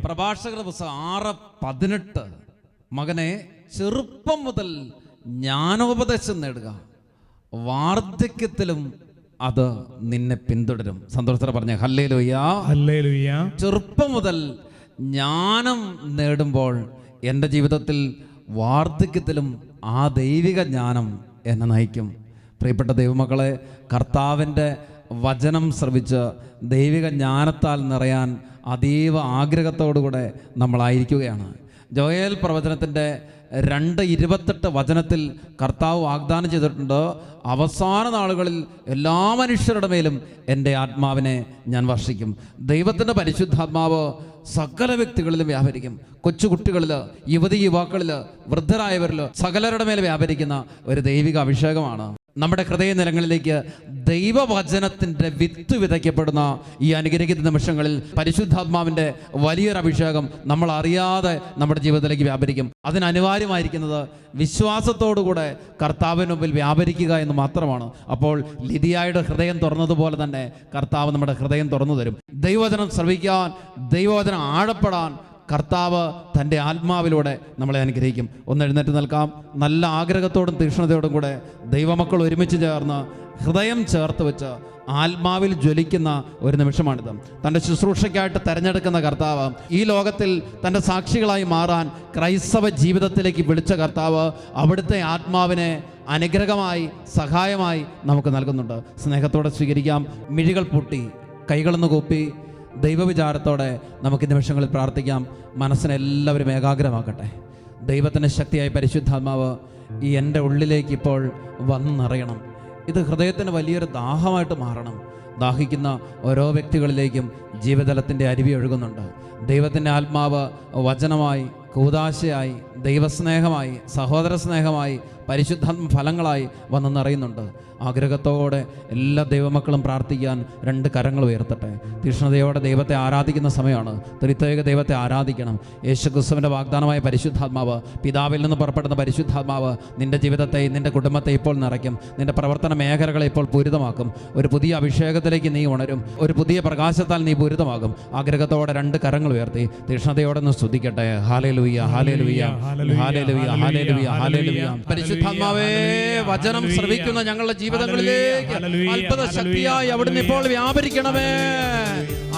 പ്രഭാഷകരുടെ പുസ്തകം 6:18. മകനെ, ചെറുപ്പം മുതൽ ജ്ഞാനോപദേശം നേടുക, വാർദ്ധക്യത്തിലും അത് നിന്നെ പിന്തുടരും. സന്തോഷത്തോടെ പറഞ്ഞ ഹല്ലേലൂയ, ഹല്ലേലൂയ. ചെറുപ്പം മുതൽ ജ്ഞാനം നേടുമ്പോൾ എൻ്റെ ജീവിതത്തിൽ വാർദ്ധക്യത്തിലും ആ ദൈവിക ജ്ഞാനം എന്നെ നയിക്കും. പ്രിയപ്പെട്ട ദൈവമക്കളെ, കർത്താവിൻ്റെ വചനം ശ്രവിച്ച് ദൈവിക ജ്ഞാനത്താൽ നിറയാൻ അതീവ ആഗ്രഹത്തോടുകൂടെ നമ്മളായിരിക്കുകയാണ്. ജോയേൽ പ്രവചനത്തിൻ്റെ 2:28 വചനത്തിൽ കർത്താവ് വാഗ്ദാനം ചെയ്തിട്ടുണ്ട്, അവസാന നാളുകളിൽ എല്ലാ മനുഷ്യരുടെ മേലും എൻ്റെ ആത്മാവിനെ ഞാൻ വർഷിക്കും. ദൈവത്തിൻ്റെ പരിശുദ്ധാത്മാവ് സകല വ്യക്തികളിലും വ്യാപരിക്കും. കൊച്ചുകുട്ടികളിൽ, യുവതി യുവാക്കളിൽ, വൃദ്ധരായവരിൽ, സകലരുടെ മേൽ വ്യാപരിക്കുന്ന ഒരു ദൈവിക അഭിഷേകമാണ്. നമ്മുടെ ഹൃദയനിലങ്ങളിലേക്ക് ദൈവവചനത്തിൻ്റെ വിത്ത് വിതയ്ക്കപ്പെടുന്ന ഈ അനുഗ്രഹിക്കുന്ന നിമിഷങ്ങളിൽ പരിശുദ്ധാത്മാവിൻ്റെ വലിയൊരു അഭിഷേകം നമ്മൾ അറിയാതെ നമ്മുടെ ജീവിതത്തിലേക്ക് വ്യാപരിക്കും. അതിനനിവാര്യമായിരിക്കുന്നത് വിശ്വാസത്തോടുകൂടെ കർത്താവിന് മുമ്പിൽ വ്യാപരിക്കുക എന്ന് മാത്രമാണ്. അപ്പോൾ ലിദിയായുടെ ഹൃദയം തുറന്നതുപോലെ തന്നെ കർത്താവ് നമ്മുടെ ഹൃദയം തുറന്നു തരും. ദൈവവചനം ശ്രവിക്കാൻ, ദൈവവചനം ആഴപ്പെടാൻ കർത്താവ് തൻ്റെ ആത്മാവിലൂടെ നമ്മളെ അനുഗ്രഹിക്കും. ഒന്ന് എഴുന്നേറ്റ് നിൽക്കാം. നല്ല ആഗ്രഹത്തോടും തീക്ഷ്ണതയോടും കൂടെ ദൈവമക്കൾ ഒരുമിച്ച് ചേർന്ന് ഹൃദയം ചേർത്ത് വെച്ച് ആത്മാവിൽ ജ്വലിക്കുന്ന ഒരു നിമിഷമാണിത്. തൻ്റെ ശുശ്രൂഷയ്ക്കായിട്ട് തിരഞ്ഞെടുക്കുന്ന കർത്താവ്, ഈ ലോകത്തിൽ തൻ്റെ സാക്ഷികളായി മാറാൻ ക്രൈസ്തവ ജീവിതത്തിലേക്ക് വിളിച്ച കർത്താവ് അവിടുത്തെ ആത്മാവിനെ അനുഗ്രഹമായി, സഹായമായി നമുക്ക് നൽകുന്നുണ്ട്. സ്നേഹത്തോടെ സ്വീകരിക്കാം. മിഴികൾ പൂട്ടി, കൈകളൊന്ന് കൂപ്പി ദൈവവിചാരത്തോടെ നമുക്ക് നിമിഷങ്ങളിൽ പ്രാർത്ഥിക്കാം. മനസ്സിനെല്ലാവരും ഏകാഗ്രമാക്കട്ടെ. ദൈവത്തിൻ്റെ ശക്തിയായ പരിശുദ്ധാത്മാവ് ഈ എൻ്റെ ഉള്ളിലേക്ക് ഇപ്പോൾ വന്നു നിറയണം. ഇത് ഹൃദയത്തിന് വലിയൊരു ദാഹമായിട്ട് മാറണം. ദാഹിക്കുന്ന ഓരോ വ്യക്തികളിലേക്കും ജീവജലത്തിൻ്റെ അരുവി ഒഴുകുന്നുണ്ട്. ദൈവത്തിൻ്റെ ആത്മാവ് വചനമായി, കൂദാശയായി, ദൈവസ്നേഹമായി, സഹോദര സ്നേഹമായി, പരിശുദ്ധാത്മ ഫലങ്ങളായി വന്ന് നിറയുന്നുണ്ട്. ആഗ്രഹത്തോടെ എല്ലാ ദൈവമക്കളും പ്രാർത്ഥിക്കാൻ 2 കരങ്ങൾ ഉയർത്തട്ടെ. തീക്ഷ്ണതയോടെ ദൈവത്തെ ആരാധിക്കുന്ന സമയമാണ്. ത്രിത്വൈക ദൈവത്തെ ആരാധിക്കണം. യേശുക്രിസ്തുവിൻ്റെ വാഗ്ദാനമായ പരിശുദ്ധാത്മാവ്, പിതാവിൽ നിന്ന് പുറപ്പെടുന്ന പരിശുദ്ധാത്മാവ് നിൻ്റെ ജീവിതത്തെ, നിൻ്റെ കുടുംബത്തെ ഇപ്പോൾ നിറയ്ക്കും. നിൻ്റെ പ്രവർത്തന മേഖലകളെ ഇപ്പോൾ പൂരിതമാക്കും. ഒരു പുതിയ അഭിഷേകത്തിലേക്ക് നീ ഉണരും. ഒരു പുതിയ പ്രകാശത്താൽ നീ പൂരിതമാകും. ആഗ്രഹത്തോടെ 2 കരങ്ങൾ ഉയർത്തി തീക്ഷ്ണതയോടെ ഒന്ന് സ്തുതിക്കട്ടെ. ഹല്ലേലൂയ, ഹല്ലേലൂയ, ഹല്ലേലൂയ, ഹല്ലേലൂയ, ഹല്ലേലൂയ. പരിശുദ്ധാത്മാവേ, വചനം ശ്രവിക്കുന്ന ഞങ്ങളുടെ ജീവിതങ്ങളിലേക്ക് അത്ഭുത ശക്തിയായി അവിടുന്ന് ഇപ്പോൾ വ്യാപരിക്കണമേ.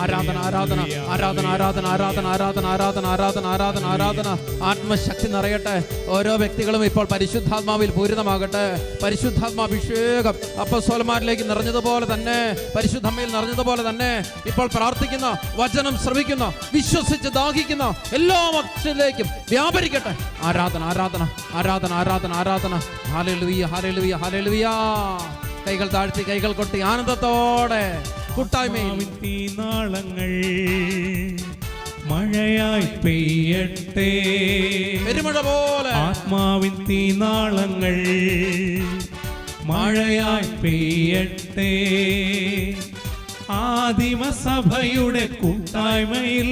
ആരാധന, ആരാധന, ആരാധന, ആരാധന, ആരാധന, ആരാധന, ആരാധന, ആരാധന, ആരാധന, ആരാധന. ആത്മശക്തി നിറയട്ടെ. ഓരോ വ്യക്തികളും ഇപ്പോൾ പരിശുദ്ധാത്മാവിൽ പൂരിതമാകട്ടെ. പരിശുദ്ധാത്മാഭിഷേകം അപ്പോസ്തലന്മാരിലേക്ക് നിറഞ്ഞതുപോലെ തന്നെ, പരിശുദ്ധമ്മയിൽ നിറഞ്ഞതുപോലെ തന്നെ ഇപ്പോൾ പ്രാർത്ഥിക്കുന്ന, വചനം ശ്രവിക്കുന്ന, വിശ്വസിച്ച് ദാഹിക്കുന്ന എല്ലാ മനുഷ്യരിലേക്കും വ്യാപരിക്കട്ടെ. ആരാധന, ആരാധന, ആരാധന, ആരാധന, ആരാധന. ഹല്ലേലൂയ, ഹല്ലേലൂയ, ഹല്ലേലൂയ. കൈകൾ താഴ്ത്തി, കൈകൾ കൊട്ടി ആനന്ദത്തോടെ കൂട്ടായ്മയിൽ തീനാളങ്ങൾ മഴയായി പെയ്യട്ടെ. പെരുമഴ പോലെ ആത്മാവിൻ തീനാളങ്ങൾ മഴയായി പെയ്യട്ടെ. ആദിമസഭയുടെ കൂട്ടായ്മയിൽ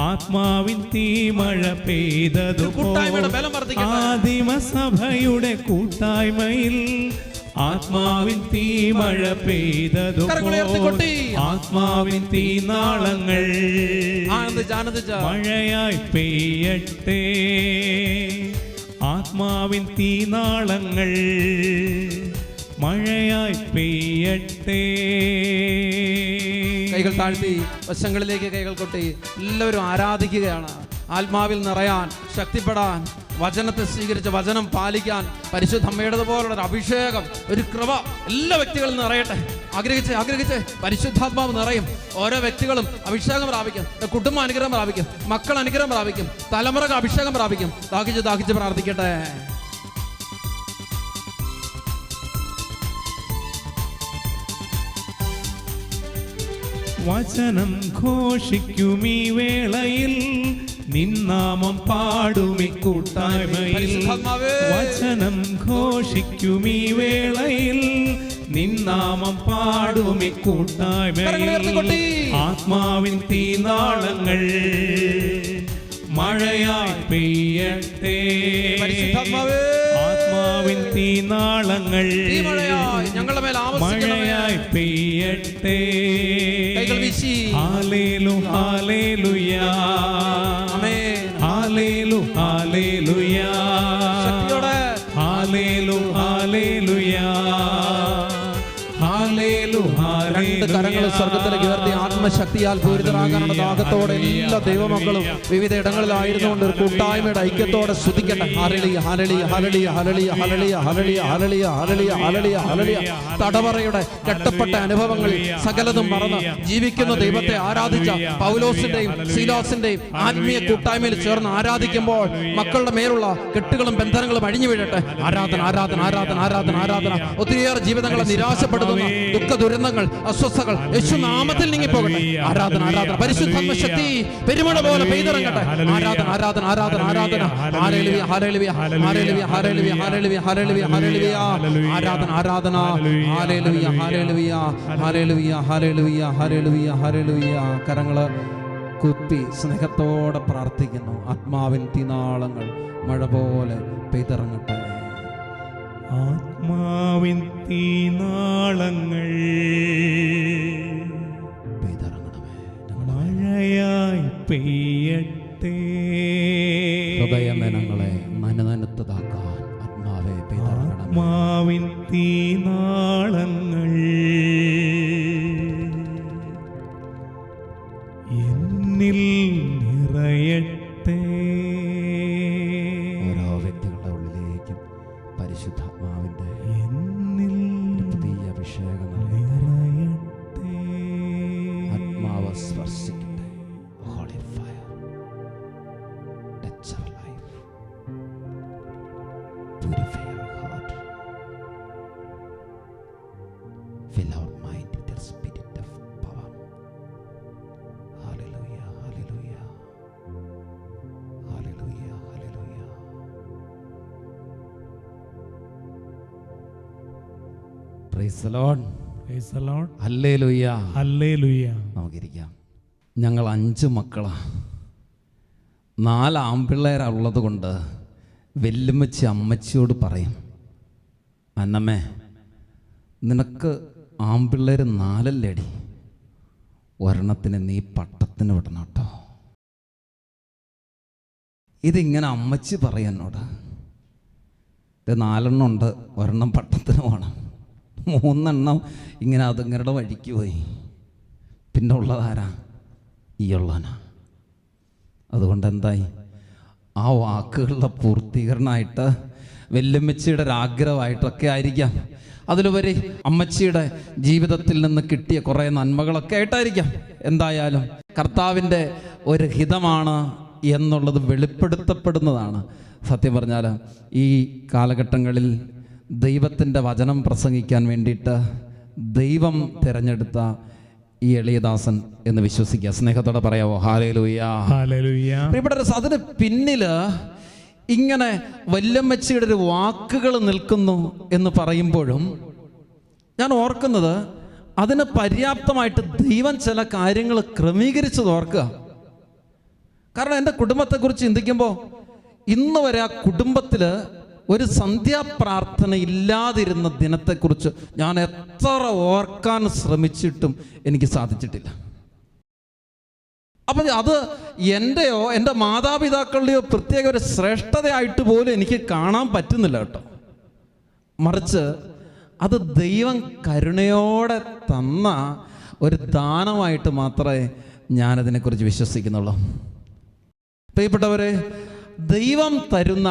ആത്മാവിൻ തീമഴ പെയ്തതുപോലെ, ആദിമസഭയുടെ കൂട്ടായ്മയിൽ ആത്മാവിൻ തീമഴ പെയ്തതുപോലെ, ആത്മാവിൻ തീനാളങ്ങൾ മഴയായി പെയ്യട്ടെ. ആത്മാവിൻ തീനാളങ്ങൾ മഴയായി പെയ്യട്ടെ. കൈകൾ താഴ്ത്തി വശങ്ങളിലേക്ക് കൈകൾ കൊട്ടി എല്ലാവരും ആരാധിക്കുകയാണ്. ആത്മാവിൽ നിറയാൻ, ശക്തിപ്പെടാൻ, വചനത്തെ സ്വീകരിച്ച് വചനം പാലിക്കാൻ പരിശുദ്ധ അമ്മയുടേതുപോലുള്ള ഒരു അഭിഷേകം, ഒരു കൃപ എല്ലാ വ്യക്തികളും നിറയട്ടെ. ആഗ്രഹിച്ച് ആഗ്രഹിച്ച് പരിശുദ്ധാത്മാവ് നിറയും. ഓരോ വ്യക്തികളും അഭിഷേകം പ്രാപിക്കും. കുടുംബം അനുഗ്രഹം പ്രാപിക്കും. മക്കൾ അനുഗ്രഹം പ്രാപിക്കും. തലമുറകൾ അഭിഷേകം പ്രാപിക്കും. ദാഹിച്ച് ദാഹിച്ച് പ്രാർത്ഥിക്കട്ടെ. വചനം ഘോഷിക്കുമീ വേളയിൽ, നിന്നാമം പാടുമി കൂട്ടായ്മയിൽ. വചനം ഘോഷിക്കുമീ വേളയിൽ, നിന്നാമം പാടുമി കൂട്ടായ്മയിൽ. ആത്മാവിൻ തീനാളങ്ങൾ മഴയായി പെയ്യട്ടെ. ആത്മാവിൻ തീനാളങ്ങൾ മഴയായി പെയ്യട്ടെ. കരങ്ങൾ വീശി ഹല്ലേലൂയ, ആമേൻ. ഹല്ലേലൂയ, ശക്തിയോടെ ഹല്ലേലൂയ, രണ്ട് കരങ്ങൾ സ്വർഗത്തിലേക്ക് ഉയർത്തി ആത്മശക്തിയാൽ പൂരിതരാകാനുള്ള ദാഹത്തോടെ എല്ലാ ദൈവമക്കളും വിവിധ ഇടങ്ങളിലായിരുന്നുകൊണ്ട് ഒരു കൂട്ടായ്മയുടെ ഐക്യത്തോടെ സ്തുതിക്കട്ടെ. ഹല്ലേലൂയ, ഹല്ലേലൂയ, ഹല്ലേലൂയ, ഹല്ലേലൂയ, ഹല്ലേലൂയ, ഹല്ലേലൂയ, ഹല്ലേലൂയ, ഹല്ലേലൂയ, ഹല്ലേലൂയ. തടവറയുടെ കെട്ടപ്പെട്ട അനുഭവങ്ങളിൽ സകലതും മറന്ന് ജീവിക്കുന്ന ദൈവത്തെ ആരാധിച്ച പൗലോസിന്റെയും സീലാസിന്റെയും ആത്മീയ കൂട്ടായ്മയിൽ ചേർന്ന് ആരാധിക്കുമ്പോൾ മക്കളുടെ മേലുള്ള കെട്ടുകളും ബന്ധനങ്ങളും അഴിഞ്ഞു വീഴട്ടെ. ആരാധന, ആരാധന, ആരാധന, ആരാധന, ആരാധന. ഒത്തിരിയേറെ ജീവിതങ്ങളെ നിരാശപ്പെടുത്തുന്ന ദുഃഖ ദുരന്തങ്ങൾ, അസ്വസ്ഥകൾ യേശുനാമത്തിൽ നീങ്ങിപ്പോകട്ടെ. ആരാധന, ആരാധന. പരിശുദ്ധാത്മ ശക്തി പെരുമഴ പോലെ പെയ്തിറങ്ങട്ടെ. ആരാധന, ആരാധന, ആരാധന, ആരാധന. ഹല്ലേലൂയ, ഹല്ലേലൂയ, ഹല്ലേലൂയ, ഹല്ലേലൂയ, ഹല്ലേലൂയ, ഹല്ലേലൂയ, ഹല്ലേലൂയ. ആരാധന, ആരാധന. ഹല്ലേലൂയ, ഹല്ലേലൂയ, ഹല്ലേലൂയ, ഹല്ലേലൂയ, ഹല്ലേലൂയ, ഹല്ലേലൂയ. കരങ്ങള് കുത്തി സ്നേഹത്തോടെ പ്രാർത്ഥിക്കുന്നു. ആത്മാവിൻ തീനാളങ്ങൾ മഴ പോലെ പെയ്തിറങ്ങട്ടെ. ആത്മാവിൻ തീനാളങ്ങൾ പെയ്തിറങ്ങണമേ. മഴയായി പെയ്യട്ടെ. ഹൃദയനങ്ങളെ നനനനുത്തതാക്കാൻ ആത്മാവെ പെയ്തിറങ്ങണമേ. ആത്മാവിൻ തീനാളങ്ങൾ എന്നിൽ നിറയട്ടെ. ഓരോ വ്യക്തികളുടെ ഉള്ളിലേക്കും പരിശുദ്ധാത്മാവിന്റെ എന്നിൽ പുതിയ അഭിഷേകം നിറയട്ടെ. ആത്മാവ് സ്പർശിക്കട്ടെ. Holy fire touch our life, purify our heart, fill our mind with your spirit of power. Hallelujah, hallelujah, hallelujah, hallelujah. Praise the Lord. Praise the Lord. ഹല്ലേലൂയ. ഹല്ലേലൂയ. നമുക്കിരിക്കാം. ഞങ്ങൾ 5 മക്കളാണ്. 4 ആൺപിള്ളേരുള്ളത് കൊണ്ട് വെല്ലുമ്മച്ചി അമ്മച്ചിയോട് പറയും, അന്നമ്മേ നിനക്ക് ആൺപിള്ളേർ 4 ഒരെണ്ണത്തിന് നീ പട്ടത്തിന് വിടണം കേട്ടോ. ഇതിങ്ങനെ അമ്മച്ചി പറയും എന്നോട്. ഇത് 4 ഉണ്ട്, ഒരെണ്ണം പട്ടത്തിന് വേണം. 3 ഇങ്ങനെ അതിങ്ങളുടെ വഴിക്ക് പോയി. പിന്നെ ഉള്ളതാരാ? ഈ ഉള്ളവനാ. അതുകൊണ്ട് എന്തായി? ആ വാക്കുകളുടെ പൂർത്തീകരണമായിട്ട് വെല്ലുമ്മച്ചിയുടെ ഒരാഗ്രഹമായിട്ടൊക്കെ ആയിരിക്കാം. അതിലുപരി അമ്മച്ചിയുടെ ജീവിതത്തിൽ നിന്ന് കിട്ടിയ കുറേ നന്മകളൊക്കെ ആയിട്ടായിരിക്കാം. എന്തായാലും കർത്താവിൻ്റെ ഒരു ഹിതമാണ് എന്നുള്ളത് വെളിപ്പെടുത്തപ്പെടുന്നതാണ്. സത്യം പറഞ്ഞാൽ ഈ കാലഘട്ടങ്ങളിൽ ദൈവത്തിൻ്റെ വചനം പ്രസംഗിക്കാൻ വേണ്ടിയിട്ട് ദൈവം തിരഞ്ഞെടുത്ത ഈ എളിയദാസൻ എന്ന് വിശ്വസിക്കുക. സ്നേഹത്തോടെ പറയാവോ? Hallelujah, hallelujah. ഇവിടെ അതിന് പിന്നില് ഇങ്ങനെ വല്യമ്മച്ചിയുടെ ഒരു വാക്കുകൾ നിൽക്കുന്നു എന്ന് പറയുമ്പോഴും ഞാൻ ഓർക്കുന്നത് അതിന് പര്യാപ്തമായിട്ട് ദൈവം ചില കാര്യങ്ങൾ ക്രമീകരിച്ചത് ഓർക്കുക. കാരണം എൻ്റെ കുടുംബത്തെക്കുറിച്ച് ചിന്തിക്കുമ്പോൾ ഇന്ന് വരെ ആ കുടുംബത്തിൽ ഒരു സന്ധ്യാപ്രാർത്ഥന ഇല്ലാതിരുന്ന ദിനത്തെക്കുറിച്ച് ഞാൻ എത്ര ഓർക്കാൻ ശ്രമിച്ചിട്ടും എനിക്ക് സാധിച്ചിട്ടില്ല. അപ്പം അത് എൻ്റെയോ എൻ്റെ മാതാപിതാക്കളുടെയോ പ്രത്യേക ഒരു ശ്രേഷ്ഠതയായിട്ട് പോലും എനിക്ക് കാണാൻ പറ്റുന്നില്ല കേട്ടോ. മറിച്ച് അത് ദൈവം കരുണയോടെ തന്ന ഒരു ദാനമായിട്ട് മാത്രമേ ഞാനതിനെക്കുറിച്ച് വിശ്വസിക്കുന്നുള്ളൂ. പ്രിയപ്പെട്ടവരെ, ദൈവം തരുന്ന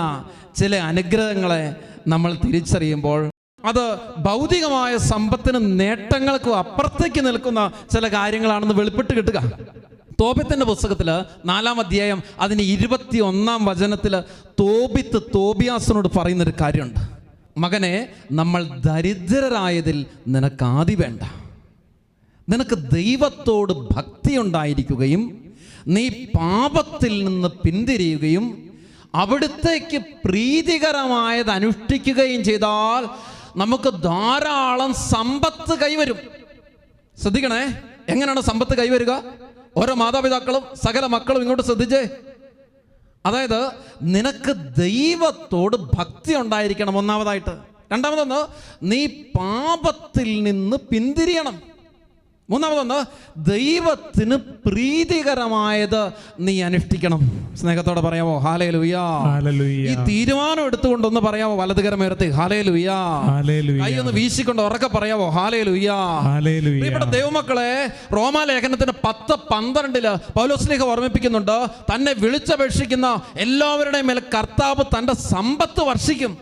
ചില അനുഗ്രഹങ്ങളെ നമ്മൾ തിരിച്ചറിയുമ്പോൾ അത് ഭൗതികമായ സമ്പത്തിനും നേട്ടങ്ങൾക്കും അപ്പുറത്തേക്ക് നിൽക്കുന്ന ചില കാര്യങ്ങളാണെന്ന് വെളിപ്പെട്ട് കിട്ടുക. തോബിത്തിന്റെ പുസ്തകത്തിൽ 4-ാം അധ്യായം അതിന് 21-ാം വചനത്തിൽ തോബിത്ത് തോബിയാസിനോട് പറയുന്നൊരു കാര്യമുണ്ട്. മകനെ, നമ്മൾ ദരിദ്രരായതിൽ നിനക്ക് ആദി വേണ്ട. നിനക്ക് ദൈവത്തോട് ഭക്തി ഉണ്ടായിരിക്കുകയും നീ പാപത്തിൽ നിന്ന് പിന്തിരിയുകയും അവിടുത്തേക്ക് പ്രീതികരമായത് അനുഷ്ഠിക്കുകയും ചെയ്താൽ നമുക്ക് ധാരാളം സമ്പത്ത് കൈവരും. ശ്രദ്ധിക്കണേ, എങ്ങനെയാണ് സമ്പത്ത് കൈവരിക? ഓരോ മാതാപിതാക്കളും സകല മക്കളും ഇങ്ങോട്ട് ശ്രദ്ധിച്ചേ. അതായത് നിനക്ക് ദൈവത്തോട് ഭക്തി ഉണ്ടായിരിക്കണം ഒന്നാമതായിട്ട്. രണ്ടാമതൊന്ന്, നീ പാപത്തിൽ നിന്ന് പിന്തിരിയണം. മൂന്നാമതൊന്ന്, ദൈവത്തിന് പ്രീതികരമായത് നീ അനുഷ്ഠിക്കണം. സ്നേഹത്തോടെ പറയാമോ ഹല്ലേലൂയ? ഹല്ലേലൂയ. ഈ തീരുമാനം എടുത്തുകൊണ്ടൊന്ന് പറയാമോ വലതുകരം ഉയർത്തി ഹല്ലേലൂയ? ഹല്ലേലൂയ. കൈ ഒന്ന് വീശിക്കൊണ്ട് ഉറക്കെ പറയാമോ ഹല്ലേലൂയ? ഹല്ലേലൂയ. പ്രിയപ്പെട്ട ദൈവമക്കളെ, റോമാലേഖനത്തിന് 10:12 പൗലോസ്ലീഹ ഓർമ്മിപ്പിക്കുന്നുണ്ട്, തന്നെ വിളിച്ചപേക്ഷിക്കുന്ന എല്ലാവരുടെയും മേൽ കർത്താവ് തൻ്റെ സമ്പത്ത് വർഷിക്കും.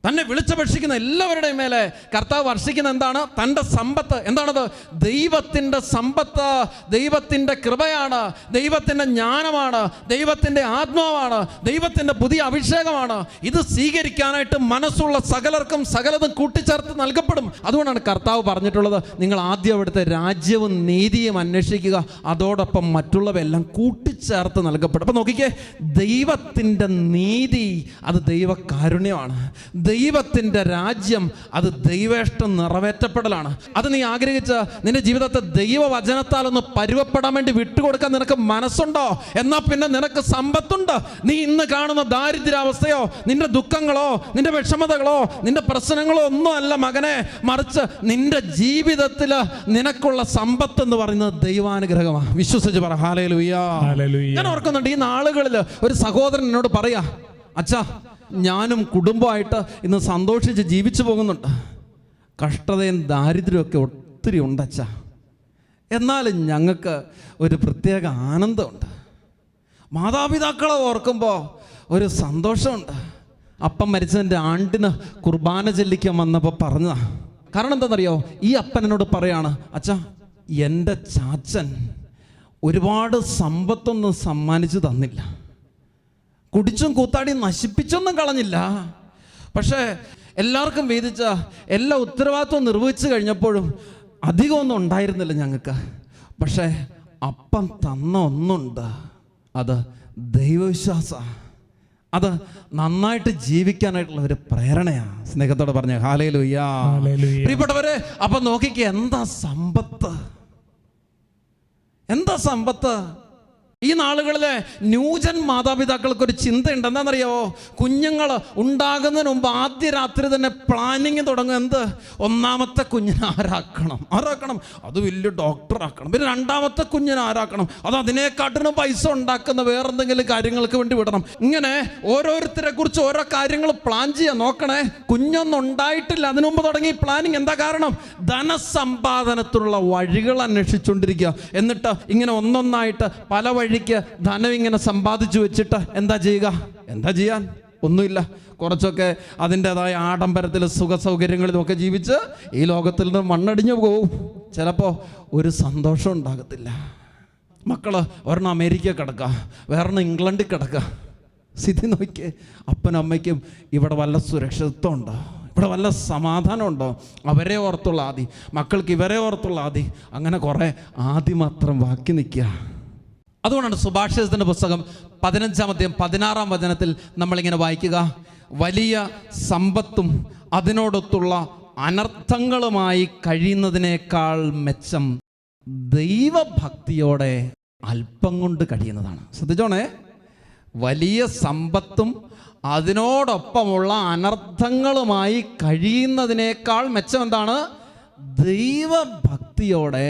തന്നെ വിളിച്ചപേക്ഷിക്കുന്ന എല്ലാവരുടെയും മേലെ കർത്താവ് വർഷിക്കുന്ന എന്താണ്? തൻ്റെ സമ്പത്ത്. എന്താണത്? ദൈവത്തിൻ്റെ സമ്പത്ത്, ദൈവത്തിൻ്റെ കൃപയാണ്, ദൈവത്തിൻ്റെ ജ്ഞാനമാണ്, ദൈവത്തിൻ്റെ ആത്മാവാണ്, ദൈവത്തിൻ്റെ പുതിയ അഭിഷേകമാണ്. ഇത് സ്വീകരിക്കാനായിട്ട് മനസ്സുള്ള സകലർക്കും സകലതും കൂട്ടിച്ചേർത്ത് നൽകപ്പെടും. അതുകൊണ്ടാണ് കർത്താവ് പറഞ്ഞിട്ടുള്ളത്, നിങ്ങൾ ആദ്യം അവിടുത്തെ രാജ്യവും നീതിയും അന്വേഷിക്കുക, അതോടൊപ്പം മറ്റുള്ളവയെല്ലാം കൂട്ടിച്ചേർത്ത് നൽകപ്പെടും. അപ്പം നോക്കിക്കേ, ദൈവത്തിൻ്റെ നീതി അത് ദൈവകാരുണ്യമാണ്. ദൈവത്തിൻ്റെ രാജ്യം അത് ദൈവേഷ്ടം നിറവേറ്റപ്പെടലാണ്. അത് നീ ആഗ്രഹിച്ച് നിന്റെ ജീവിതത്തെ ദൈവവചനത്താൽ ഒന്ന് പരുവപ്പെടാൻ വേണ്ടി വിട്ടുകൊടുക്കാൻ നിനക്ക് മനസ്സുണ്ടോ? എന്നാൽ പിന്നെ നിനക്ക് സമ്പത്തുണ്ട്. നീ ഇന്ന് കാണുന്ന ദാരിദ്ര്യാവസ്ഥയോ നിന്റെ ദുഃഖങ്ങളോ നിന്റെ വിഷമതകളോ നിന്റെ പ്രശ്നങ്ങളോ ഒന്നും അല്ല മകനെ, മറിച്ച് നിന്റെ ജീവിതത്തിൽ നിനക്കുള്ള സമ്പത്ത് എന്ന് പറയുന്നത് ദൈവാനുഗ്രഹമാണ്. വിശ്വസിച്ച് പറ ഹല്ലേലൂയ. ഞാൻ ഓർക്കുന്നുണ്ട്, ഈ നാളുകളിൽ ഒരു സഹോദരൻ എന്നോട് പറയാ, അച്ഛാ ഞാനും കുടുംബമായിട്ട് ഇന്ന് സന്തോഷിച്ച് ജീവിച്ചു പോകുന്നുണ്ട്. കഷ്ടതയും ദാരിദ്ര്യമൊക്കെ ഒത്തിരി ഉണ്ടച്ഛ, എന്നാലും ഞങ്ങൾക്ക് ഒരു പ്രത്യേക ആനന്ദമുണ്ട്. മാതാപിതാക്കളെ ഓർക്കുമ്പോൾ ഒരു സന്തോഷമുണ്ട്. അപ്പം മരിച്ചതിൻ്റെ ആണ്ടിന് കുർബാന ചെല്ലിക്കാൻ വന്നപ്പോൾ പറഞ്ഞതാ. കാരണം എന്താണെന്നറിയോ? ഈ അപ്പൻ എന്നോട് പറയാണ്, അച്ഛാ എൻ്റെ ചാച്ചൻ ഒരുപാട് സമ്പത്തൊന്നും സമ്മാനിച്ചു തന്നില്ല, കുടിച്ചും കൂത്താടി നശിപ്പിച്ചൊന്നും കളഞ്ഞില്ല. പക്ഷേ എല്ലാവർക്കും വീതിച്ച എല്ലാ ഉത്തരവാദിത്വം നിർവഹിച്ചു കഴിഞ്ഞപ്പോഴും അധികമൊന്നും ഉണ്ടായിരുന്നില്ല ഞങ്ങൾക്ക്. പക്ഷേ അപ്പം തന്ന ഒന്നുണ്ട്, അത് ദൈവവിശ്വാസം. അത് നന്നായിട്ട് ജീവിക്കാനായിട്ടുള്ള ഒരു പ്രേരണയാണ്. സ്നേഹത്തോടെ പറഞ്ഞ ഹല്ലേലൂയ. പ്രിയപ്പെട്ടവരെ, അപ്പം നോക്കിക്കേ, എന്താ സമ്പത്ത്, എന്താ സമ്പത്ത്. ഈ നാളുകളിലെ ന്യൂജൻ മാതാപിതാക്കൾക്കൊരു ചിന്തയുണ്ട്. എന്താണെന്നറിയാമോ? കുഞ്ഞുങ്ങൾ ഉണ്ടാകുന്നതിന് മുമ്പ് ആദ്യ രാത്രി തന്നെ പ്ലാനിങ് തുടങ്ങും. എന്ത്? ഒന്നാമത്തെ കുഞ്ഞിനെ ആരാക്കണം, അത് വലിയ ഡോക്ടറാക്കണം. പിന്നെ രണ്ടാമത്തെ കുഞ്ഞിനെ ആരാക്കണം, അത് അതിനെക്കാട്ടിനും പൈസ ഉണ്ടാക്കുന്ന വേറെന്തെങ്കിലും കാര്യങ്ങൾക്ക് വേണ്ടി വിടണം. ഇങ്ങനെ ഓരോരുത്തരെ കുറിച്ച് ഓരോ കാര്യങ്ങൾ പ്ലാൻ ചെയ്യാൻ നോക്കണേ. കുഞ്ഞൊന്നും ഉണ്ടായിട്ടില്ല, അതിനു മുമ്പ് തുടങ്ങി പ്ലാനിങ്. എന്താ കാരണം? ധനസമ്പാദനത്തിനുള്ള വഴികൾ അന്വേഷിച്ചുകൊണ്ടിരിക്കുക. എന്നിട്ട് ഇങ്ങനെ ഒന്നൊന്നായിട്ട് പല വഴിക്ക് ധനം ഇങ്ങനെ സമ്പാദിച്ചു വെച്ചിട്ട് എന്താ ചെയ്യാൻ? ഒന്നുമില്ല. കുറച്ചൊക്കെ അതിൻ്റെതായ ആഡംബരത്തിൽ സുഖ സൗകര്യങ്ങളിലുമൊക്കെ ജീവിച്ച് ഈ ലോകത്തിൽ നിന്ന് മണ്ണടിഞ്ഞു പോവും. ചിലപ്പോൾ ഒരു സന്തോഷം ഉണ്ടാകത്തില്ല. മക്കൾ ഒരെണ്ണം അമേരിക്ക കിടക്കുക, വേറൊരെണ്ണം ഇംഗ്ലണ്ടിൽ കിടക്കുക. സ്ഥിതി നോക്കിയേ, അപ്പനും അമ്മയ്ക്കും ഇവിടെ വല്ല സുരക്ഷിതത്വം ഉണ്ടോ? ഇവിടെ വല്ല സമാധാനമുണ്ടോ? അവരെ ഓർത്തുള്ള ആദി, മക്കൾക്ക് ഇവരെ ഓർത്തുള്ള ആദി, അങ്ങനെ കുറേ ആദി മാത്രം ബാക്കി നിൽക്കുക. അതുകൊണ്ടാണ് സുഭാഷിതത്തിൻ്റെ പുസ്തകം 15:16 നമ്മളിങ്ങനെ വായിക്കുക, വലിയ സമ്പത്തും അതിനോടൊത്തുള്ള അനർത്ഥങ്ങളുമായി കഴിയുന്നതിനേക്കാൾ മെച്ചം ദൈവഭക്തിയോടെ അല്പം കൊണ്ട് കഴിയുന്നതാണ്. ശ്രദ്ധിച്ചോണേ, വലിയ സമ്പത്തും അതിനോടൊപ്പമുള്ള അനർത്ഥങ്ങളുമായി കഴിയുന്നതിനേക്കാൾ മെച്ചം എന്താണ്? ദൈവഭക്തിയോടെ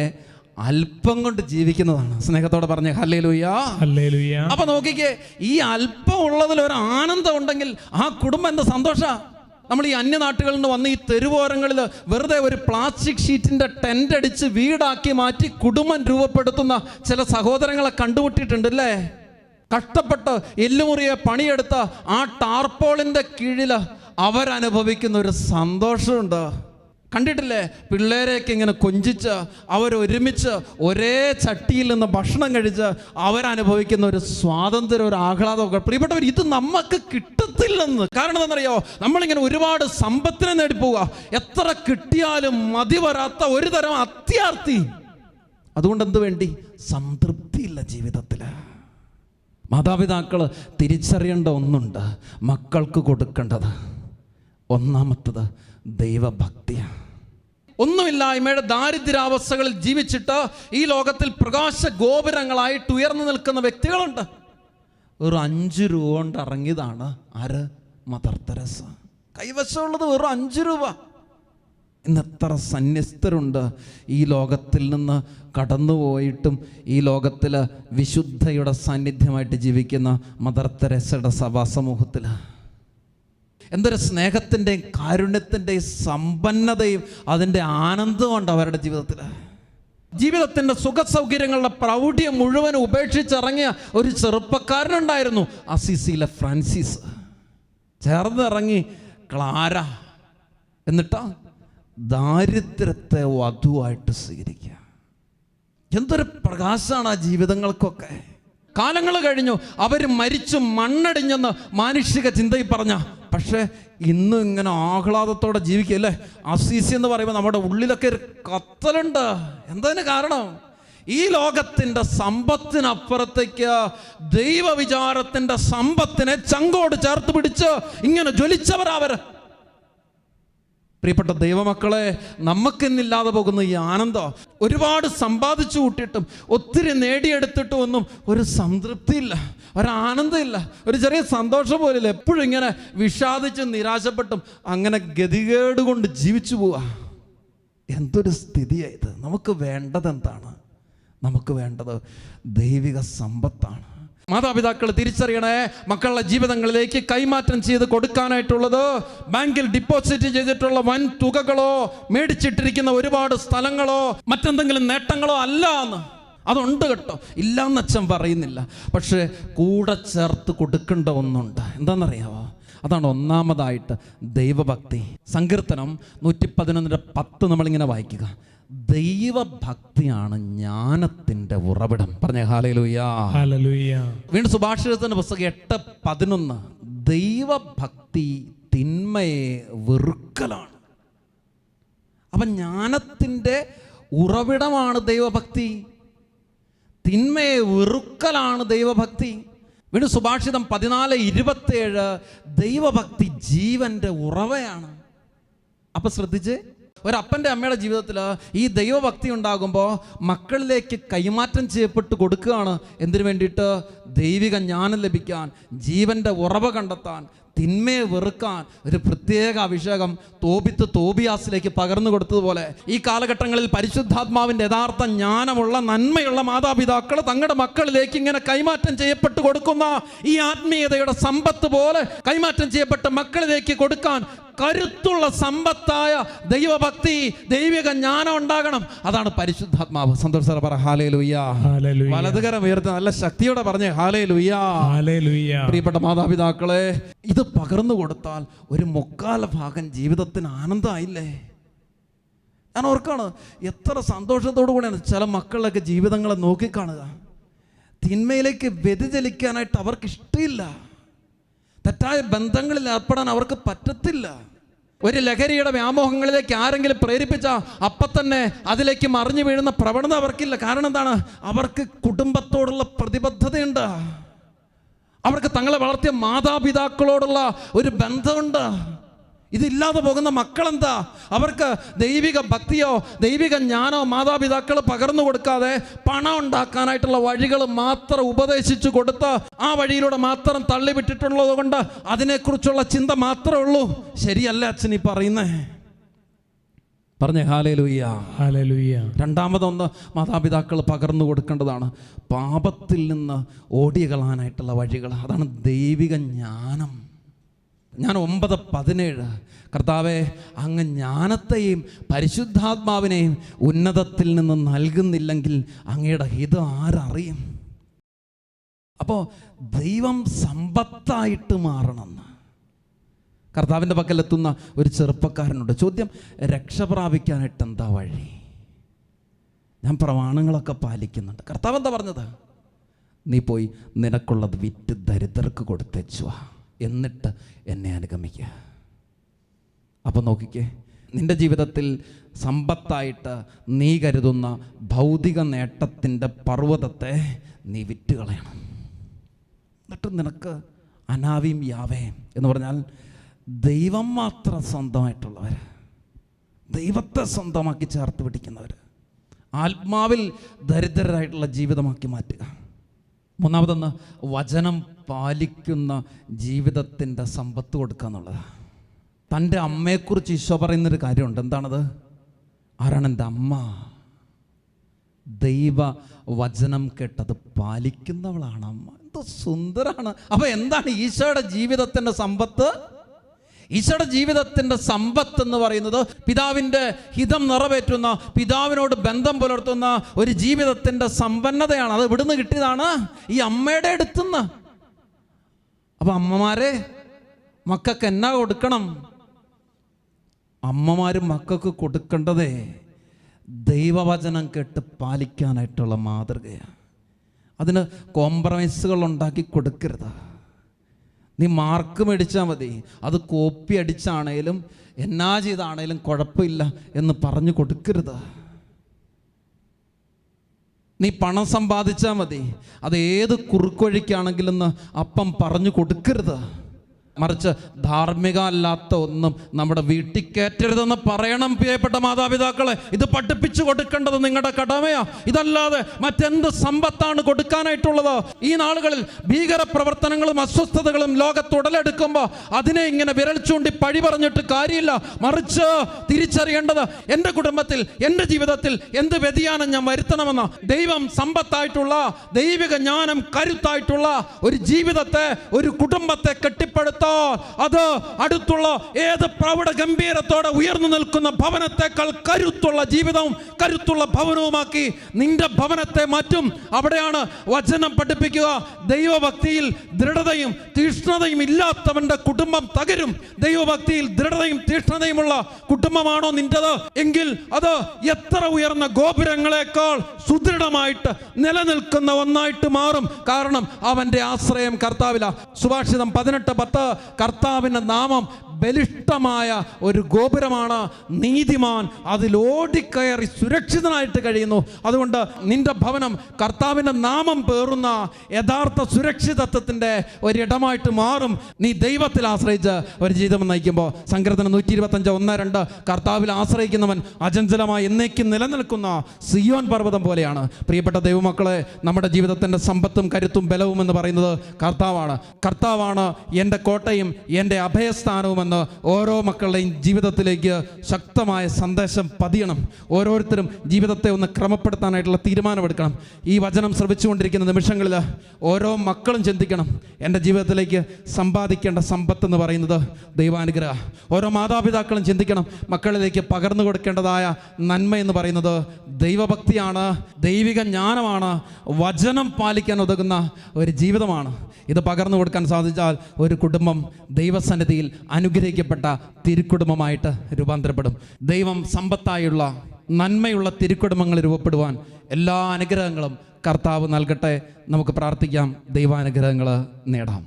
അല്പം കൊണ്ട് ജീവിക്കുന്നതാണ്. സ്നേഹത്തോടെ പറഞ്ഞ ഹല്ലേലൂയ. അപ്പൊ നോക്കിക്കേ, ഈ അല്പം ഉള്ളതിൽ ഒരു ആനന്ദം ഉണ്ടെങ്കിൽ ആ കുടുംബം എന്താ സന്തോഷാ. നമ്മൾ ഈ അന്യനാട്ടുകളിൽ നിന്ന് വന്ന് ഈ തെരുവോരങ്ങളിൽ വെറുതെ ഒരു പ്ലാസ്റ്റിക് ഷീറ്റിന്റെ ടെന്റ് അടിച്ച് വീടാക്കി മാറ്റി കുടുംബം രൂപപ്പെടുത്തുന്ന ചില സഹോദരങ്ങളെ കണ്ടുമുട്ടിയിട്ടുണ്ടല്ലേ. കഷ്ടപ്പെട്ട് എല്ലുമുറിയെ പണിയെടുത്ത ആ ടാർപോളിന്റെ കീഴിൽ അവരനുഭവിക്കുന്ന ഒരു സന്തോഷമുണ്ട്. കണ്ടിട്ടില്ലേ? പിള്ളേരെയൊക്കെ ഇങ്ങനെ കൊഞ്ചിച്ച് അവരൊരുമിച്ച് ഒരേ ചട്ടിയിൽ നിന്ന് ഭക്ഷണം കഴിച്ച് അവരനുഭവിക്കുന്ന ഒരു സ്വാതന്ത്ര്യം, ഒരു ആഹ്ലാദമൊക്കെ. പ്രിയപ്പെട്ടവർ, ഇത് നമുക്ക് കിട്ടത്തില്ലെന്ന്. കാരണം എന്താണെന്നറിയോ? നമ്മളിങ്ങനെ ഒരുപാട് സമ്പത്തിനെ നേടി പോവുക, എത്ര കിട്ടിയാലും മതി വരാത്ത ഒരു തരം അത്യാർത്തി. അതുകൊണ്ട് എന്ത് വേണ്ടി? സംതൃപ്തിയില്ല ജീവിതത്തിൽ. മാതാപിതാക്കൾ തിരിച്ചറിയേണ്ട ഒന്നുണ്ട്, മക്കൾക്ക് കൊടുക്കേണ്ടത്. ഒന്നാമത്തത് ദൈവഭക്തിയാണ്. ഒന്നുമില്ലായ്മയുടെ ദാരിദ്ര്യാവസ്ഥകളിൽ ജീവിച്ചിട്ട് ഈ ലോകത്തിൽ പ്രകാശ ഗോപുരങ്ങളായിട്ട് ഉയർന്നു നിൽക്കുന്ന വ്യക്തികളുണ്ട്. ഒരു 5 രൂപ കൊണ്ട് ഇറങ്ങിയതാണ് ആര്? Mother Teresa. കൈവശമുള്ളത് വെറും 5 രൂപ. ഇന്ന് എത്ര സന്യസ്തരുണ്ട് ഈ ലോകത്തിൽ നിന്ന് കടന്നുപോയിട്ടും ഈ ലോകത്തിൽ വിശുദ്ധയുടെ സാന്നിധ്യമായിട്ട് ജീവിക്കുന്ന മദർ തെരേസയുടെ സഭാ സമൂഹത്തിൽ. എന്തൊരു സ്നേഹത്തിൻ്റെയും കാരുണ്യത്തിൻ്റെയും സമ്പന്നതയും അതിൻ്റെ ആനന്ദമുണ്ട് അവരുടെ ജീവിതത്തിൽ. ജീവിതത്തിൻ്റെ സുഖസൗകര്യങ്ങളുടെ പ്രൗഢിയം മുഴുവൻ ഉപേക്ഷിച്ചിറങ്ങിയ ഒരു ചെറുപ്പക്കാരനുണ്ടായിരുന്നു, അസിസിയിലെ ഫ്രാൻസിസ്. ചേർന്നിറങ്ങി ക്ലാര. എന്നിട്ടാ ദാരിദ്ര്യത്തെ വധുവായിട്ട് സ്വീകരിക്കുക. എന്തൊരു പ്രകാശമാണ് ആ ജീവിതങ്ങൾക്കൊക്കെ. കാലങ്ങൾ കഴിഞ്ഞു, അവർ മരിച്ചു മണ്ണടിഞ്ഞെന്ന് മാനുഷിക ചിന്തയിൽ പറഞ്ഞ, പക്ഷേ ഇന്നും ഇങ്ങനെ ആഹ്ലാദത്തോടെ ജീവിക്കല്ലേ. അസീസി എന്ന് പറയുമ്പോൾ നമ്മുടെ ഉള്ളിലൊക്കെ ഒരു കത്തലുണ്ട്. എന്തതിന് കാരണം? ഈ ലോകത്തിൻ്റെ സമ്പത്തിനപ്പുറത്തേക്ക് ദൈവവിചാരത്തിൻ്റെ സമ്പത്തിനെ ചങ്കോട് ചേർത്ത് പിടിച്ച് ഇങ്ങനെ ജ്വലിച്ചവരവർ. പ്രിയപ്പെട്ട ദൈവമക്കളെ, നമുക്കിന്നില്ലാതെ പോകുന്ന ഈ ആനന്ദം, ഒരുപാട് സമ്പാദിച്ചു കൂട്ടിയിട്ടും ഒത്തിരി നേടിയെടുത്തിട്ടും ഒന്നും ഒരു സംതൃപ്തിയില്ല, ഒരാനന്ദമില്ല, ഒരു ചെറിയ സന്തോഷം പോലില്ല. എപ്പോഴും ഇങ്ങനെ വിഷാദിച്ചും നിരാശപ്പെട്ടും അങ്ങനെ ഗതികേട് കൊണ്ട് ജീവിച്ചു പോവുക. എന്തൊരു സ്ഥിതിയായത്. നമുക്ക് വേണ്ടത് എന്താണ്? നമുക്ക് വേണ്ടത് ദൈവിക സമ്പത്താണ്. മാതാപിതാക്കൾ തിരിച്ചറിയണേ, മക്കളുടെ ജീവിതങ്ങളിലേക്ക് കൈമാറ്റം ചെയ്ത് കൊടുക്കാനായിട്ടുള്ളത് ബാങ്കിൽ ഡിപ്പോസിറ്റ് ചെയ്തിട്ടുള്ള വൻ തുകകളോ മേടിച്ചിട്ടിരിക്കുന്ന ഒരുപാട് സ്ഥലങ്ങളോ മറ്റെന്തെങ്കിലും നേട്ടങ്ങളോ അല്ല എന്ന്. അതുണ്ട് കേട്ടോ, ഇല്ലാന്ന് അച്ഛൻ പറയുന്നില്ല. പക്ഷേ കൂടെ ചേർത്ത് കൊടുക്കേണ്ട ഒന്നുണ്ട്. എന്താണെന്നറിയാവോ? അതാണ് ഒന്നാമതായിട്ട് ദൈവഭക്തി. സങ്കീർത്തനം 111:10 നമ്മളിങ്ങനെ വായിക്കുക. ദൈവഭക്തിയാണ് ജ്ഞാനത്തിൻ്റെ ഉറവിടം. പറഞ്ഞേ ഹല്ലേലൂയാ. ഹല്ലേലൂയ. വീണ്ടും സുഭാഷിതത്തിൻ്റെ പുസ്തകം 8:11, ദൈവഭക്തി തിന്മയെ വെറുക്കലാണ്. അപ്പം ജ്ഞാനത്തിൻ്റെ ഉറവിടമാണ് ദൈവഭക്തി, തിന്മയെ വെറുക്കലാണ് ദൈവഭക്തി. വീണ്ടും സുഭാഷിതം 14:27, ദൈവഭക്തി ജീവൻ്റെ ഉറവയാണ്. അപ്പം ശ്രദ്ധിച്ച്, ഒരപ്പൻ്റെ അമ്മയുടെ ജീവിതത്തിൽ ഈ ദൈവഭക്തി ഉണ്ടാകുമ്പോൾ മക്കളിലേക്ക് കൈമാറ്റം ചെയ്യപ്പെട്ട് കൊടുക്കുകയാണ്. എന്തിനു വേണ്ടിയിട്ട്? ദൈവിക ജ്ഞാനം ലഭിക്കാൻ, ജീവൻ്റെ ഉറവ കണ്ടെത്താൻ, തിന്മയെ വെറുക്കാൻ ഒരു പ്രത്യേക അഭിഷേകം തോബിയാസിലേക്ക് പകർന്നു കൊടുത്തതുപോലെ ഈ കാലഘട്ടങ്ങളിൽ പരിശുദ്ധാത്മാവിൻ്റെ യഥാർത്ഥ ജ്ഞാനമുള്ള നന്മയുള്ള മാതാപിതാക്കൾ തങ്ങളുടെ മക്കളിലേക്ക് ഇങ്ങനെ കൈമാറ്റം ചെയ്യപ്പെട്ട് കൊടുക്കുന്ന ഈ ആത്മീയതയുടെ സമ്പത്ത് പോലെ കൈമാറ്റം ചെയ്യപ്പെട്ട മക്കളിലേക്ക് കൊടുക്കാൻ കരുത്തുള്ള സമ്പത്തായ ദൈവഭക്തി, ദൈവിക ജ്ഞാനം ഉണ്ടാകണം. അതാണ് പരിശുദ്ധാത്മാവ്. സന്തോഷം പറ ഹല്ലേലൂയാ. വലതുകരം ഉയർത്തി നല്ല ശക്തിയോടെ പറഞ്ഞേ ഹല്ലേലൂയാ. പ്രിയപ്പെട്ട മാതാപിതാക്കളെ, ഇത് പകർന്നു കൊടുത്താൽ ഒരു മുക്കാല ഭാഗം ജീവിതത്തിന് ആനന്ദമായില്ലേ? ഞാൻ ഓർക്കാണ്, എത്ര സന്തോഷത്തോടു കൂടെയാണ് ചില മക്കളുടെയൊക്കെ ജീവിതങ്ങളെ നോക്കിക്കാണുക. തിന്മയിലേക്ക് വ്യതിചലിക്കാനായിട്ട് അവർക്ക് ഇഷ്ടമില്ല. തെറ്റായ ബന്ധങ്ങളിൽ ഏർപ്പെടാൻ അവർക്ക് പറ്റത്തില്ല. ഒരു ലഹരിയുടെ വ്യാമോഹങ്ങളിലേക്ക് ആരെങ്കിലും പ്രേരിപ്പിച്ചാൽ അപ്പം തന്നെ അതിലേക്ക് മറിഞ്ഞു വീഴുന്ന പ്രവണത അവർക്കില്ല. കാരണം എന്താണ്? അവർക്ക് കുടുംബത്തോടുള്ള പ്രതിബദ്ധതയുണ്ട്. അവർക്ക് തങ്ങളെ വളർത്തിയ മാതാപിതാക്കളോടുള്ള ഒരു ബന്ധമുണ്ട്. ഇതില്ലാതെ പോകുന്ന മക്കളെന്താ? അവർക്ക് ദൈവിക ഭക്തിയോ ദൈവിക ജ്ഞാനോ മാതാപിതാക്കൾ പകർന്നു കൊടുക്കാതെ പണം ഉണ്ടാക്കാനായിട്ടുള്ള വഴികൾ മാത്രം ഉപദേശിച്ചു കൊടുത്ത് ആ വഴിയിലൂടെ മാത്രം തള്ളിവിട്ടിട്ടുള്ളത് കൊണ്ട് അതിനെക്കുറിച്ചുള്ള ചിന്ത മാത്രമേ ഉള്ളൂ. ശരിയല്ല അച്ഛൻ ഈ പറയുന്നേ. പറഞ്ഞേ ഹല്ലേലൂയ. ഹല്ലേലൂയ. രണ്ടാമതൊന്ന് മാതാപിതാക്കൾ പകർന്നു കൊടുക്കേണ്ടതാണ് പാപത്തിൽ നിന്ന് ഓടികളാനായിട്ടുള്ള വഴികൾ. അതാണ് ദൈവിക ജ്ഞാനം. ഞാൻ 9:17, കർത്താവേ, അങ്ങ് ജ്ഞാനത്തെയും പരിശുദ്ധാത്മാവിനെയും ഉന്നതത്തിൽ നിന്ന് നൽകുന്നില്ലെങ്കിൽ അങ്ങയുടെ ഹിതം ആരറിയും? അപ്പോൾ ദൈവം സമ്പത്തായിട്ട് മാറണമെന്ന് കർത്താവിൻ്റെ പക്കലെത്തുന്ന ഒരു ചെറുപ്പക്കാരനുണ്ട്. ചോദ്യം, രക്ഷ പ്രാപിക്കാനായിട്ട് എന്താ വഴി? ഞാൻ പ്രമാണങ്ങളൊക്കെ പാലിക്കുന്നുണ്ട്. കർത്താവ് എന്താ പറഞ്ഞത്? നീ പോയി നിനക്കുള്ളത് വിറ്റ് ദരിദ്രർക്ക് കൊടുത്തേച്ചുവാ, എന്നിട്ട് എന്നെ അനുഗമിക്കുക. അപ്പം നോക്കിക്കേ, നിൻ്റെ ജീവിതത്തിൽ സമ്പത്തായിട്ട് നീ കരുതുന്ന ഭൗതിക നേട്ടത്തിൻ്റെ പർവ്വതത്തെ നീ വിറ്റുകളയണം. എന്നിട്ട് നിനക്ക് അനാവിയും യാവേയും എന്ന് പറഞ്ഞാൽ ദൈവം മാത്രം സ്വന്തമായിട്ടുള്ളവർ, ദൈവത്തെ സ്വന്തമാക്കി ചേർത്ത് പിടിക്കുന്നവർ, ആത്മാവിൽ ദരിദ്രരായിട്ടുള്ള ജീവിതമാക്കി മാറ്റുക. മൂന്നാമതൊന്ന് വചനം പാലിക്കുന്ന ജീവിതത്തിൻ്റെ സമ്പത്ത് കൊടുക്കുക എന്നുള്ളതാണ്. തൻ്റെ അമ്മയെക്കുറിച്ച് ഈശോ പറയുന്നൊരു കാര്യമുണ്ട്. എന്താണത്? ആരാണ് എൻ്റെ അമ്മ? ദൈവ വചനം കേട്ടത് പാലിക്കുന്നവളാണ് അമ്മ. എന്ത് സുന്ദരാണ്. അപ്പൊ എന്താണ് ഈശോയുടെ ജീവിതത്തിൻ്റെ സമ്പത്ത്? ഈശോയുടെ ജീവിതത്തിൻ്റെ സമ്പത്ത് എന്ന് പറയുന്നത് പിതാവിൻ്റെ ഹിതം നിറവേറ്റുന്ന, പിതാവിനോട് ബന്ധം പുലർത്തുന്ന ഒരു ജീവിതത്തിൻ്റെ സമ്പന്നതയാണ്. അത് ഇവിടുന്ന് കിട്ടിയതാണ്, ഈ അമ്മയുടെ അടുത്തുനിന്ന്. അപ്പൊ അമ്മമാരെ, മക്കൾക്ക് എന്നാ കൊടുക്കണം? അമ്മമാരും മക്കൾക്ക് കൊടുക്കേണ്ടതേ ദൈവവചനം കേട്ട് പാലിക്കാനായിട്ടുള്ള മാതൃകയാണ്. അതിന് കോംപ്രമൈസുകൾ ഉണ്ടാക്കി കൊടുക്കരുത്. നീ മാർക്ക് മേടിച്ചാൽ മതി, അത് കോപ്പി അടിച്ചാണേലും എന്നാ ചെയ്താണേലും കുഴപ്പമില്ല എന്ന് പറഞ്ഞു കൊടുക്കരുത്. നീ പണം സമ്പാദിച്ചാൽ മതി, അത് ഏത് കുറുക്കൊഴിക്കാണെങ്കിലും അപ്പം പറഞ്ഞു കൊടുക്കരുത്. മറിച്ച് ധാർമ്മിക അല്ലാത്ത ഒന്നും നമ്മുടെ വീട്ടിൽ കയറ്റരുതെന്ന് പറയണം. പ്രിയപ്പെട്ട മാതാപിതാക്കളെ, ഇത് പഠിപ്പിച്ചു കൊടുക്കേണ്ടത് നിങ്ങളുടെ കടമയാ. ഇതല്ലാതെ മറ്റെന്ത് സമ്പത്താണ് കൊടുക്കാനായിട്ടുള്ളത്? ഈ നാളുകളിൽ ഭീകര പ്രവർത്തനങ്ങളും അസ്വസ്ഥതകളും ലോകത്ത് ഉടലെടുക്കുമ്പോൾ അതിനെ ഇങ്ങനെ വിരൽ ചൂണ്ടി പഴി പറഞ്ഞിട്ട് കാര്യമില്ല. മറിച്ച് തിരിച്ചറിയേണ്ടത്, എൻ്റെ കുടുംബത്തിൽ, എൻ്റെ ജീവിതത്തിൽ എന്ത് വ്യതിയാനം ഞാൻ വരുത്തണമെന്ന്. ദൈവം സമ്പത്തായിട്ടുള്ള, ദൈവിക ജ്ഞാനം കരുത്തായിട്ടുള്ള ഒരു ജീവിതത്തെ, ഒരു കുടുംബത്തെ കെട്ടിപ്പടുത്ത അത് അടുത്തുള്ള ഏത് പ്രൗഢ ഗംഭീരത്തോടെ ഉയർന്നു നിൽക്കുന്ന ഭവനത്തെക്കാൾ കരുത്തുള്ള ജീവിതവും കരുത്തുള്ള ഭവനവുമാക്കി നിന്റെ ഭവനത്തെ മാറ്റും. അവിടെയാണ് വചനം പഠിപ്പിക്കുക. ദൈവഭക്തിയിൽ ദൃഢതയും തീഷ്ണതയും ഇല്ലാത്തവന്റെ കുടുംബം തകരും. ദൈവഭക്തിയിൽ ദൃഢതയും തീഷ്ണതയുമുള്ള കുടുംബമാണോ നിന്റേത് എങ്കിൽ അത് എത്ര ഉയർന്ന ഗോപുരങ്ങളെക്കാൾ സുദൃഢമായിട്ട് നിലനിൽക്കുന്ന ഒന്നായിട്ട് മാറും. കാരണം അവന്റെ ആശ്രയം കർത്താവില. സുഭാഷിതം 18:10, കർത്താവിൻ്റെ നാമം ബലിഷ്ഠമായ ഒരു ഗോപുരമാണ്, നീതിമാൻ അതിലോടിക്കയറി സുരക്ഷിതനായിട്ട് കഴിയുന്നു. അതുകൊണ്ട് നിന്റെ ഭവനം കർത്താവിൻ്റെ നാമം പേറുന്ന യഥാർത്ഥ സുരക്ഷിതത്വത്തിൻ്റെ ഒരിടമായിട്ട് മാറും. നീ ദൈവത്തിൽ ആശ്രയിച്ച് ഒരു ജീവിതം നയിക്കുമ്പോൾ. സങ്കീർത്തനം 125:1-2, കർത്താവിൽ ആശ്രയിക്കുന്നവൻ അചഞ്ചലമായി എന്നേക്കും നിലനിൽക്കുന്ന സിയോൻ പർവ്വതം പോലെയാണ്. പ്രിയപ്പെട്ട ദൈവമക്കളെ, നമ്മുടെ ജീവിതത്തിൻ്റെ സമ്പത്തും കരുത്തും ബലവും എന്ന് പറയുന്നത് കർത്താവാണ്. കർത്താവാണ് എൻ്റെ കോട്ടയും എൻ്റെ അഭയസ്ഥാനവുമെന്ന് ഓരോ മക്കളുടെയും ജീവിതത്തിലേക്ക് ശക്തമായ സന്ദേശം പതിയണം. ഓരോരുത്തരും ജീവിതത്തെ ഒന്ന് ക്രമപ്പെടുത്താനായിട്ടുള്ള തീരുമാനമെടുക്കണം. ഈ വചനം ശ്രവിച്ചുകൊണ്ടിരിക്കുന്ന നിമിഷങ്ങളിൽ ഓരോ മക്കളും ചിന്തിക്കണം, എൻ്റെ ജീവിതത്തിലേക്ക് സമ്പാദിക്കേണ്ട സമ്പത്ത് എന്ന് പറയുന്നത് ദൈവാനുഗ്രഹം. ഓരോ മാതാപിതാക്കളും ചിന്തിക്കണം, മക്കളിലേക്ക് പകർന്നു കൊടുക്കേണ്ടതായ നന്മ എന്ന് പറയുന്നത് ദൈവഭക്തിയാണ്, ദൈവിക ജ്ഞാനമാണ്, വചനം പാലിക്കാൻ ഉതകുന്ന ഒരു ജീവിതമാണ്. ഇത് പകർന്നു കൊടുക്കാൻ സാധിച്ചാൽ ഒരു കുടുംബം ദൈവസന്നിധിയിൽ അനുഗ്രഹിക്കപ്പെട്ട തിരുക്കുടുംബമായിട്ട് രൂപാന്തരപ്പെടും. ദൈവം സമ്പത്തായുള്ള നന്മയുള്ള തിരുക്കുടുംബങ്ങൾ രൂപപ്പെടുവാൻ എല്ലാ അനുഗ്രഹങ്ങളും കർത്താവ് നൽകട്ടെ. നമുക്ക് പ്രാർത്ഥിക്കാം, ദൈവാനുഗ്രഹങ്ങൾ നേടാം.